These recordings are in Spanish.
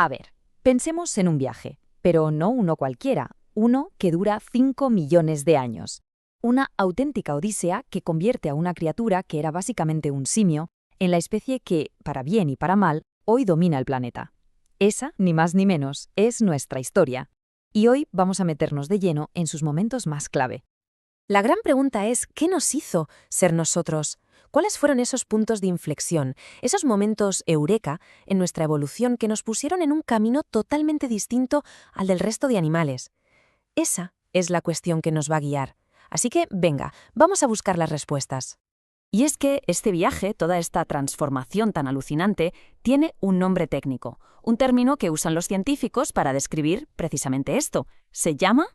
A ver, pensemos en un viaje, pero no uno cualquiera, uno que dura 5 millones de años. Una auténtica odisea que convierte a una criatura que era básicamente un simio en la especie que, para bien y para mal, hoy domina el planeta. Esa, ni más ni menos, es nuestra historia. Y hoy vamos a meternos de lleno en sus momentos más clave. La gran pregunta es, ¿qué nos hizo ser nosotros? ¿Cuáles fueron esos puntos de inflexión, esos momentos eureka en nuestra evolución que nos pusieron en un camino totalmente distinto al del resto de animales? Esa es la cuestión que nos va a guiar. Así que, venga, vamos a buscar las respuestas. Y es que este viaje, toda esta transformación tan alucinante, tiene un nombre técnico, un término que usan los científicos para describir precisamente esto. Se llama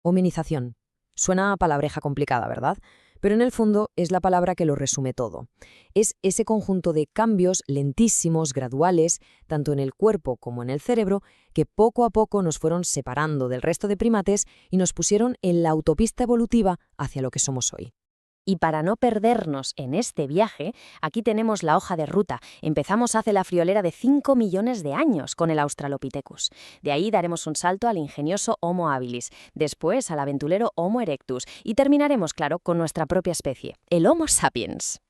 hominización. Suena a palabreja complicada, ¿verdad? Pero en el fondo es la palabra que lo resume todo. Es ese conjunto de cambios lentísimos, graduales, tanto en el cuerpo como en el cerebro, que poco a poco nos fueron separando del resto de primates y nos pusieron en la autopista evolutiva hacia lo que somos hoy. Y para no perdernos en este viaje, aquí tenemos la hoja de ruta. Empezamos hace la friolera de 5 millones de años con el Australopithecus. De ahí daremos un salto al ingenioso Homo habilis, después al aventurero Homo erectus y terminaremos, claro, con nuestra propia especie, el Homo sapiens.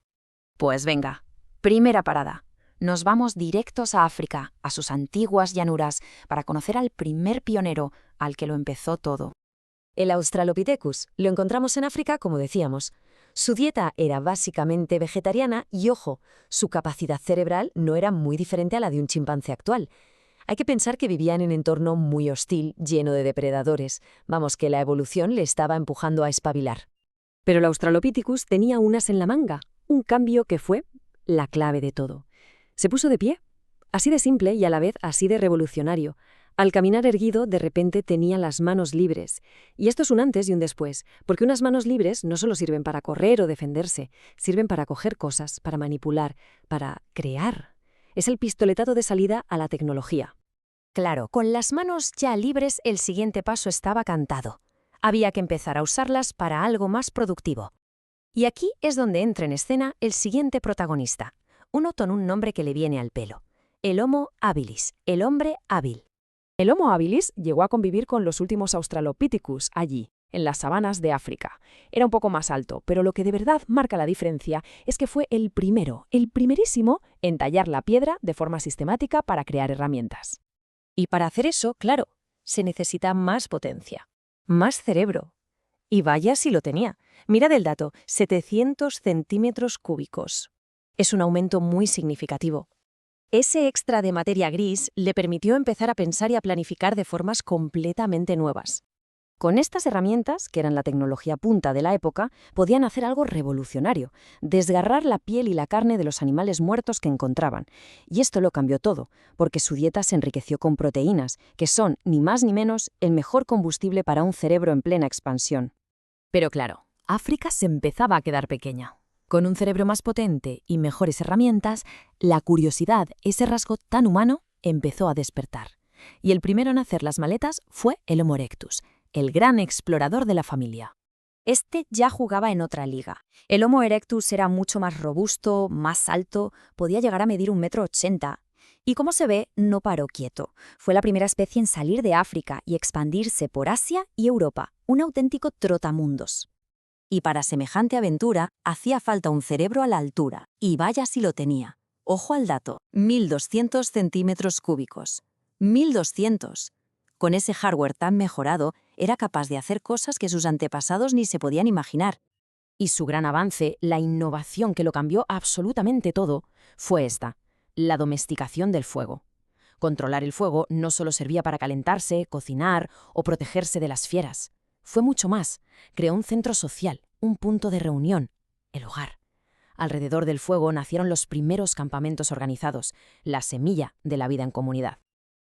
Pues venga, primera parada. Nos vamos directos a África, a sus antiguas llanuras, para conocer al primer pionero, al que lo empezó todo. El Australopithecus lo encontramos en África, como decíamos. Su dieta era básicamente vegetariana y, ojo, su capacidad cerebral no era muy diferente a la de un chimpancé actual. Hay que pensar que vivía en un entorno muy hostil, lleno de depredadores. Vamos, que la evolución le estaba empujando a espabilar. Pero el Australopithecus tenía unas en la manga, un cambio que fue la clave de todo. Se puso de pie, así de simple y a la vez así de revolucionario. Al caminar erguido, de repente tenía las manos libres. Y esto es un antes y un después, porque unas manos libres no solo sirven para correr o defenderse, sirven para coger cosas, para manipular, para crear. Es el pistoletazo de salida a la tecnología. Claro, con las manos ya libres, el siguiente paso estaba cantado. Había que empezar a usarlas para algo más productivo. Y aquí es donde entra en escena el siguiente protagonista, uno con un nombre que le viene al pelo: el Homo habilis, el hombre hábil. El Homo habilis llegó a convivir con los últimos Australopithecus allí, en las sabanas de África. Era un poco más alto, pero lo que de verdad marca la diferencia es que fue el primerísimo en tallar la piedra de forma sistemática para crear herramientas. Y para hacer eso, claro, se necesita más potencia, más cerebro. Y vaya si lo tenía. Mirad el dato, 700 centímetros cúbicos. Es un aumento muy significativo. Ese extra de materia gris le permitió empezar a pensar y a planificar de formas completamente nuevas. Con estas herramientas, que eran la tecnología punta de la época, podían hacer algo revolucionario: desgarrar la piel y la carne de los animales muertos que encontraban. Y esto lo cambió todo, porque su dieta se enriqueció con proteínas, que son, ni más ni menos, el mejor combustible para un cerebro en plena expansión. Pero claro, África se empezaba a quedar pequeña. Con un cerebro más potente y mejores herramientas, la curiosidad, ese rasgo tan humano, empezó a despertar. Y el primero en hacer las maletas fue el Homo erectus, el gran explorador de la familia. Este ya jugaba en otra liga. El Homo erectus era mucho más robusto, más alto, podía llegar a medir 1,80 m. Y como se ve, no paró quieto. Fue la primera especie en salir de África y expandirse por Asia y Europa, un auténtico trotamundos. Y para semejante aventura hacía falta un cerebro a la altura, y vaya si lo tenía. Ojo al dato, 1.200 centímetros cúbicos. 1.200. Con ese hardware tan mejorado, era capaz de hacer cosas que sus antepasados ni se podían imaginar. Y su gran avance, la innovación que lo cambió absolutamente todo, fue esta: la domesticación del fuego. Controlar el fuego no solo servía para calentarse, cocinar o protegerse de las fieras. Fue mucho más. Creó un centro social, un punto de reunión, el hogar. Alrededor del fuego nacieron los primeros campamentos organizados, la semilla de la vida en comunidad.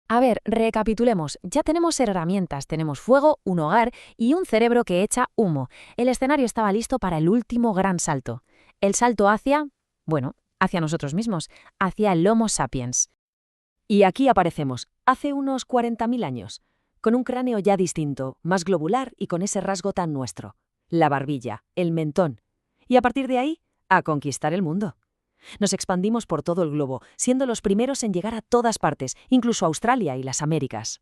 A ver, recapitulemos. Ya tenemos herramientas, tenemos fuego, un hogar y un cerebro que echa humo. El escenario estaba listo para el último gran salto. El salto hacia nosotros mismos, hacia el Homo sapiens. Y aquí aparecemos, hace unos 40.000 años, con un cráneo ya distinto, más globular y con ese rasgo tan nuestro: la barbilla, el mentón. Y a partir de ahí, a conquistar el mundo. Nos expandimos por todo el globo, siendo los primeros en llegar a todas partes, incluso a Australia y las Américas.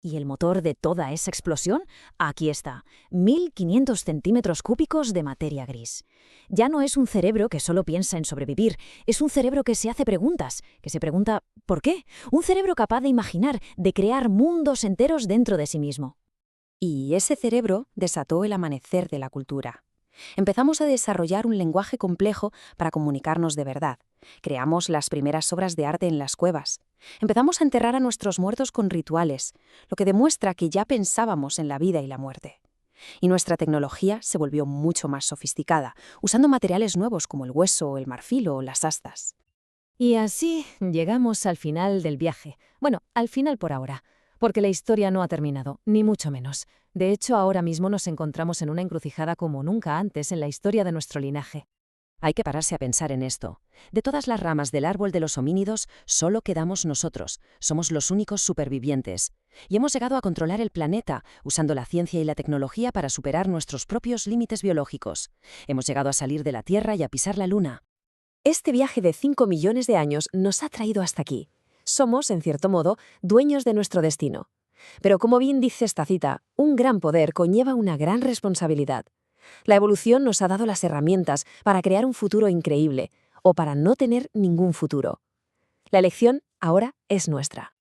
¿Y el motor de toda esa explosión? Aquí está, 1.500 centímetros cúbicos de materia gris. Ya no es un cerebro que solo piensa en sobrevivir, es un cerebro que se hace preguntas, que se pregunta ¿por qué? Un cerebro capaz de imaginar, de crear mundos enteros dentro de sí mismo. Y ese cerebro desató el amanecer de la cultura. Empezamos a desarrollar un lenguaje complejo para comunicarnos de verdad. Creamos las primeras obras de arte en las cuevas. Empezamos a enterrar a nuestros muertos con rituales, lo que demuestra que ya pensábamos en la vida y la muerte. Y nuestra tecnología se volvió mucho más sofisticada, usando materiales nuevos como el hueso, el marfil o las astas. Y así llegamos al final del viaje. Bueno, al final por ahora, porque la historia no ha terminado, ni mucho menos. De hecho, ahora mismo nos encontramos en una encrucijada como nunca antes en la historia de nuestro linaje. Hay que pararse a pensar en esto. De todas las ramas del árbol de los homínidos, solo quedamos nosotros. Somos los únicos supervivientes. Y hemos llegado a controlar el planeta, usando la ciencia y la tecnología para superar nuestros propios límites biológicos. Hemos llegado a salir de la Tierra y a pisar la Luna. Este viaje de 5 millones de años nos ha traído hasta aquí. Somos, en cierto modo, dueños de nuestro destino. Pero como bien dice esta cita, un gran poder conlleva una gran responsabilidad. La evolución nos ha dado las herramientas para crear un futuro increíble, o para no tener ningún futuro. La elección ahora es nuestra.